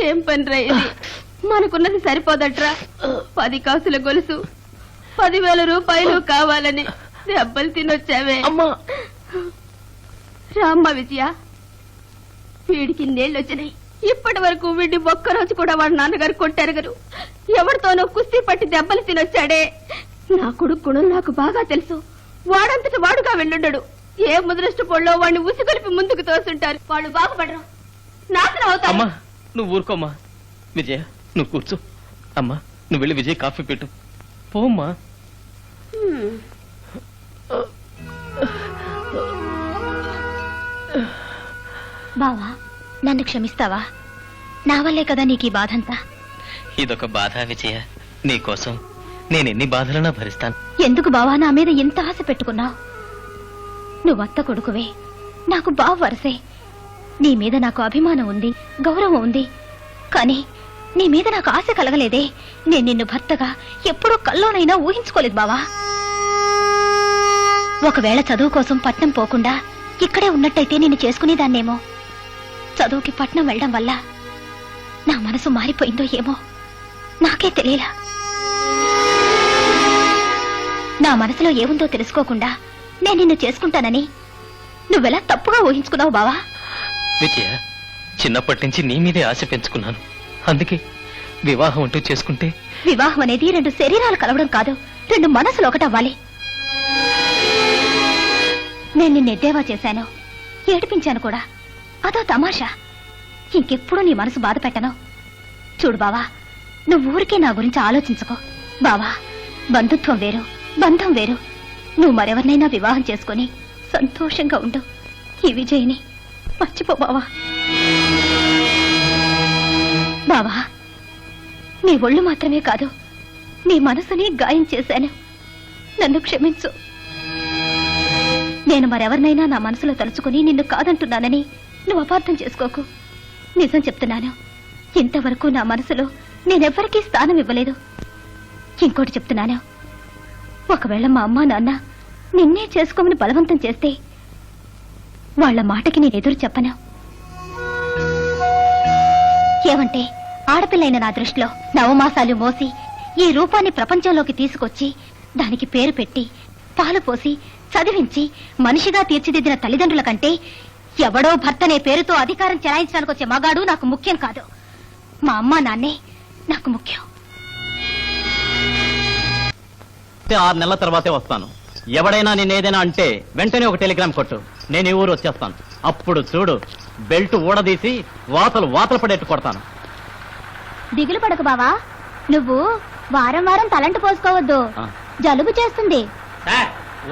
ఏం పని రా ఇది? మనకున్నది సరిపోదట్రా. 10 కాసుల గొలుసు 10,000 రూపాయలు కావాలని దెబ్బలు తినొచ్చావే. రామ్మ విజయ, వీడికి ఇన్నేళ్ళు వచ్చినాయి. ఇప్పటి వరకు వీడిని ఒక్కరోజు కూడా వాడు నాన్నగారు కొట్టారు. ఎవరితోనో కుస్తీ పట్టి దెబ్బలు తినొచ్చాడే. నా కొడుకు గుణం నాకు బాగా తెలుసు. వాడంతటి వాడుగా వెళ్ళుండడు. ఏ ముదృష్టపోళ్ళో వాడిని ఉసిగొలిపి ముందుకు తోస్తుంటారు. వాళ్ళు బాగుపడరు, నాశనం అవుతారు. నువ్వు ఊరుకోమ్మా. విజయ, నువ్వు కూర్చో. అమ్మా, నువ్వు వెళ్ళి విజయ్ కాఫీ పెట్టు. పోమ్మా. బావా, నన్ను క్షమిస్తావా? నా వల్లే కదా నీకు ఈ బాధంతా. ఇదొక బాధ విజయ. నీకోసం నేనెన్ని బాధలన్నా భరిస్తాను. ఎందుకు బావా నా మీద ఎంత ఆశ పెట్టుకున్నావు? నువ్వు అత్త కొడుకువే, నాకు బావ వరసే. నీ మీద నాకు అభిమానం ఉంది, గౌరవం ఉంది. కానీ నీ మీద నాకు ఆశ కలగలేదే. నేను నిన్ను భర్తగా ఎప్పుడూ కల్లోనైనా ఊహించుకోలేదు బావా. ఒకవేళ చదువు కోసం పట్నం పోకుండా ఇక్కడే ఉన్నట్టయితే నిన్ను చేసుకునేదాన్నేమో. చదువుకి పట్నం వెళ్ళడం వల్ల నా మనసు మారిపోయిందో ఏమో నాకే తెలియలా. నా మనసులో ఏముందో తెలుసుకోకుండా నేను నిన్ను చేసుకుంటానని నువ్వెలా తప్పుగా ఊహించుకున్నావు బావా? విజయ, చిన్నప్పటి నుంచి నీ మీదే ఆశ పెంచుకున్నాను. అందుకే వివాహం అంటూ చేసుకుంటే. వివాహం అనేది 2 శరీరాలు కలవడం కాదు, 2 మనసులు ఒకటవ్వాలి. నేను నిన్ను ఎద్దేవా చేశాను, ఏడిపించాను కూడా. అదో తమాషా. ఇంకెప్పుడు నీ మనసు బాధ పెట్టను. చూడు బావా, నువ్వు ఊరికే నా గురించి ఆలోచించుకో బావా. బంధుత్వం వేరు, బంధం వేరు. నువ్వు మరెవరినైనా వివాహం చేసుకుని సంతోషంగా ఉండు. ఈ విజయ్ని మర్చిపో బావా. బావా, నీ ఒళ్ళు మాత్రమే కాదు, నీ మనసుని గాయం చేశాను. నన్ను క్షమించు. నేను మరెవరినైనా నా మనసులో తలుచుకుని నిన్ను కాదంటున్నానని నువ్వు అపార్థం చేసుకోకు. నిజం చెప్తున్నాను, ఇంతవరకు నా మనసులో నేనెవ్వరికీ స్థానం ఇవ్వలేదు. ఇంకోటి చెప్తున్నాను, ఒకవేళ మా అమ్మా నాన్న నిన్నే చేసుకోమని బలవంతం చేస్తే వాళ్ల మాటకి నేను ఎదురు చెప్పను. ఏమంటే ఆడపిల్లైన నా దృష్టిలో నవమాసాలు మోసి ఈ రూపాన్ని ప్రపంచంలోకి తీసుకొచ్చి దానికి పేరు పెట్టి పాలు పోసి చదివించి మనిషిగా తీర్చిదిద్దిన తల్లిదండ్రుల కంటే ఎవడో భర్తనే పేరుతో అధికారం చెలాయించడానికి వచ్చే మగాడు నాకు ముఖ్యం కాదు. మా అమ్మా నాన్నే నాకు ముఖ్యం. 6 నెలల తర్వాతే వస్తాను. ఎవడైనా నేనేదైనా అంటే వెంటనే ఒక టెలిగ్రామ్ కొట్టు. నేను ఈ ఊరు వచ్చేస్తాను. అప్పుడు చూడు, బెల్ట్ ఊడదీసి వాతలు పడేట్టు కొడతాను. దిగులు పడకు బావా, నువ్వు వారం వారం తలంటు పోసుకోవద్దు, జలుబు చేస్తుంది.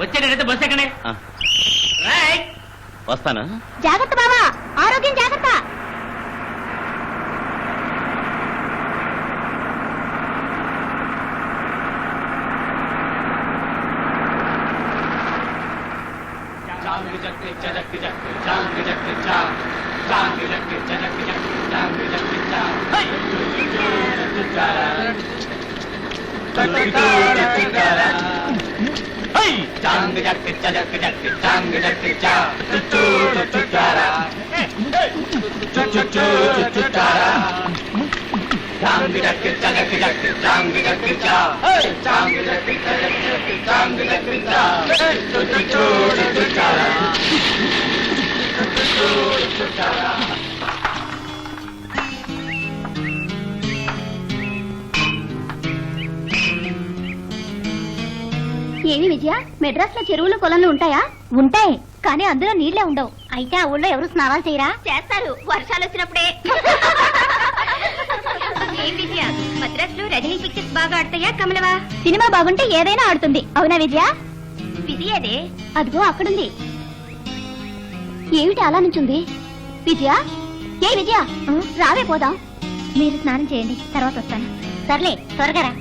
వచ్చేటైతే బస్ ఎక్కడే. వస్తాను. జాగ్రత్త బావా, ఆరోగ్యం జాగ్రత్త. ఏమి విజయ, మెడ్రాస్ లో చెరువులు కొలలు ఉంటాయా? ఉంటాయి, కానీ అందులో నీళ్లే ఉండవు. అయితే ఆ ఊళ్ళో ఎవరు స్నానాలు చేయరా? చేస్తారు, వర్షాలు వచ్చినప్పుడే. ఏం విజయ, మద్రాస్ లో రజనీ పిక్చర్స్ బాగా ఆడతాయా కమలవా? సినిమా బాగుంటే ఏదైనా ఆడుతుంది. అవునా విజయ? విజయ అదే, అదిగో అక్కడుంది. ఏమిటి అలా నుంచుంది? విజయ, ఏ విజయ, రావే పోదాం. మీరు స్నానం చేయండి, తర్వాత వస్తాను. సర్లే, త్వరగా రా.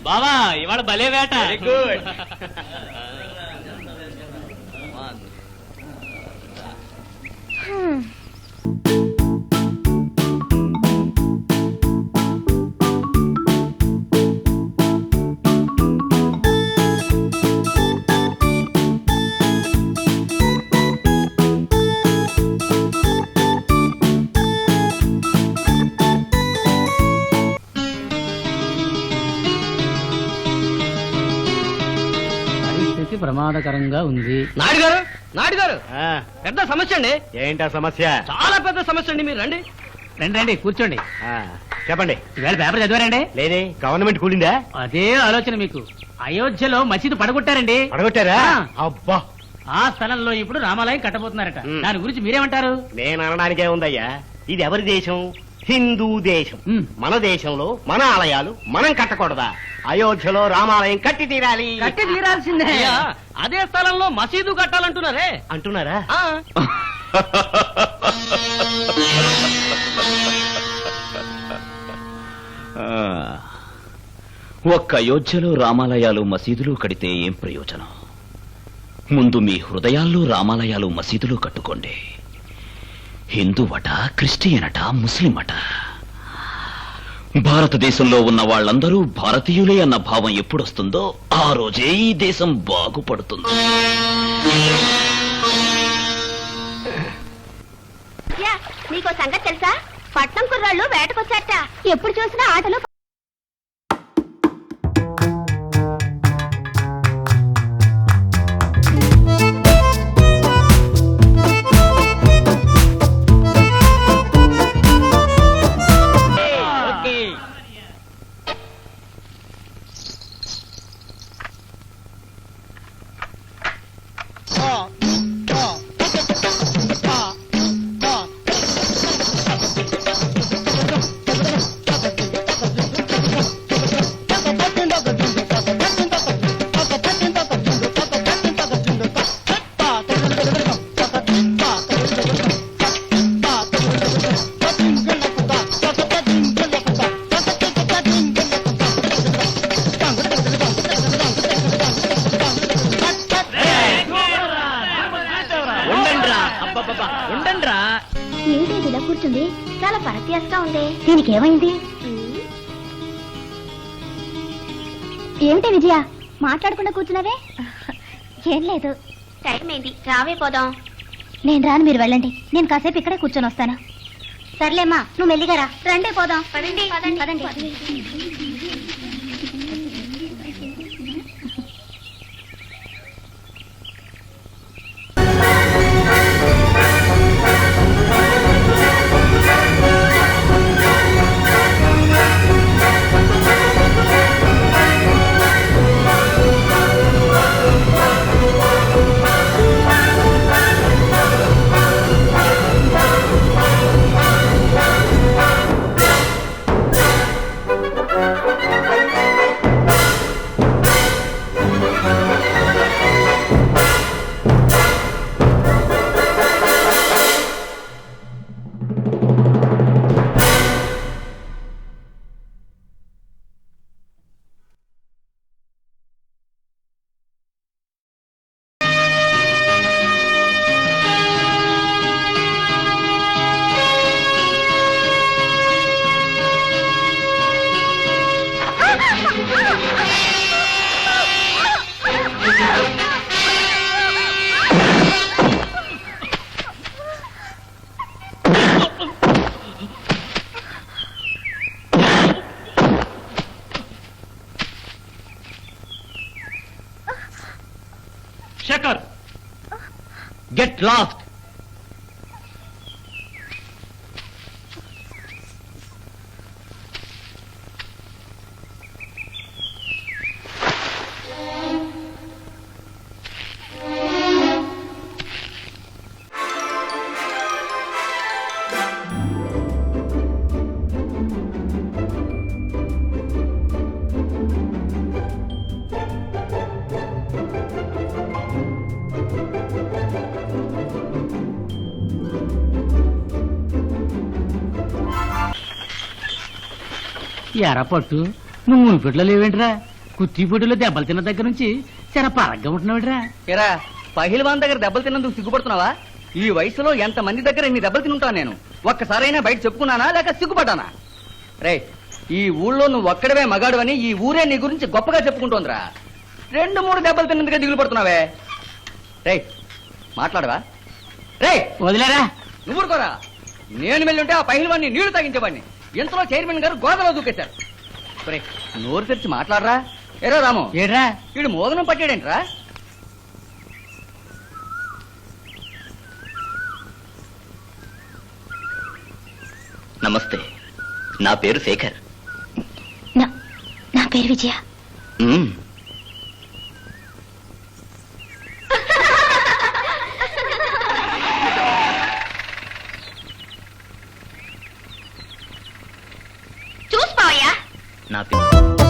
బావా ఇవాళ భలే వేట. పరిస్థితి ప్రమాదకరంగా ఉంది. నాయుడు గారు పెద్ద సమస్య అండి. ఏంటా సమస్య? చాలా పెద్ద సమస్య అండి. మీరు రండి. రండి రండి కూర్చోండి. చెప్పండి. ఈవేళ పేపర్ చదివారండి? లేదే, గవర్నమెంట్ కూలిందా? అదే ఆలోచన మీకు. అయోధ్యలో మసీదు పడగొట్టారండి. పడగొట్టారా? ఆ. అబ్బా, ఆ స్థలంలో ఇప్పుడు రామాలయం కట్టబోతున్నారట. ఉమ్. దాని గురించి మీరేమంటారు? నేను అనడానికే ఉందయ్యా. ఇది ఎవరి దేశం? హిందూ దేశం. ఉమ్. మన దేశంలో మన ఆలయాలు మనం కట్టకూడదా? అయోధ్యలో రామాలయం కట్టి తీరాలి. కట్టి తీరాల్సిందే. అదే స్థలంలో మసీదు కట్టాలంటున్నారే. అంటున్నారా? ఒక్క అయోధ్యలో రామాలయాలు మసీదులు కడితే ఏం ప్రయోజనం? ముందు మీ హృదయాల్లో రామాలయాలు మసీదులు కట్టుకోండి. హిందువట, క్రిస్టియనట, ముస్లిం అట, భారతదేశంలో ఉన్న వాళ్ళందరూ భారతీయులే అన్న భావం ఎప్పుడొస్తుందో ఆ రోజే ఈ దేశం బాగుపడుతుంది. నీకో సంగతి తెలుసా? పట్నం కుర్రాళ్ళు వేటకొచ్చారట. ఎప్పుడు చూసినా ఆటలు. ఏమిటి ఇలా కూర్చుంది? చాలా పరత్యాసగా ఉంది. దీనికి ఏమైంది? ఏమిటి విజయ మాట్లాడకుండా కూర్చున్నావే? ఏం లేదు. టైం ఏంటి? రావే పోదాం. నేను రాను, మీరు వెళ్ళండి. నేను కాసేపు ఇక్కడే కూర్చొని వస్తాను. సర్లేమ్మా, నువ్వు మెల్లిగా రా. రండి పోదాం. పదండి పదండి. Shekhar, get lost. ఎరపట్టు నువ్వు మునిపెట్లో లేవేంట్రా? కుత్తిపొడిలో దెబ్బలు తిన్న దగ్గర నుంచి చాలా పరగ్గా ఉంటున్నావుడ్రా. ఎరా పహిల్వాన్ దగ్గర దెబ్బలు తిన్నందుకు సిగ్గుపడుతున్నావా? ఈ వయసులో ఎంత మంది దగ్గర ఇన్ని దెబ్బలు తినుంటాను నేను. ఒక్కసారైనా బయట చెప్పుకున్నానా లేక సిగ్గుపడ్డానా? రే ఈ ఊళ్ళో నువ్వు ఒక్కడవే మగాడువని ఈ ఊరే నీ గురించి గొప్పగా చెప్పుకుంటోందిరా. 2-3 దెబ్బలు తిన్నందుకే దిగులు పడుతున్నావే. రే మాట్లాడవా? రే వదిలేరా. నువ్వు ఊరుకోరా. నేను వెళ్ళుంటే ఆ పహిల్వాన్ని నీళ్లు తాగించేవాడిని. ఇంతలో చైర్మన్ గారు గోదలో దూకేశారు. రే నోరు తెరిచి మాట్లాడరా. ఏరా రాము, ఏడ్రా వీడు మోదనం పట్టాడేంట్రా? నమస్తే, నా పేరు శేఖర్. నా పేరు విజయ. మ్మ్. చూసుకోవయ్యా. నా పేరు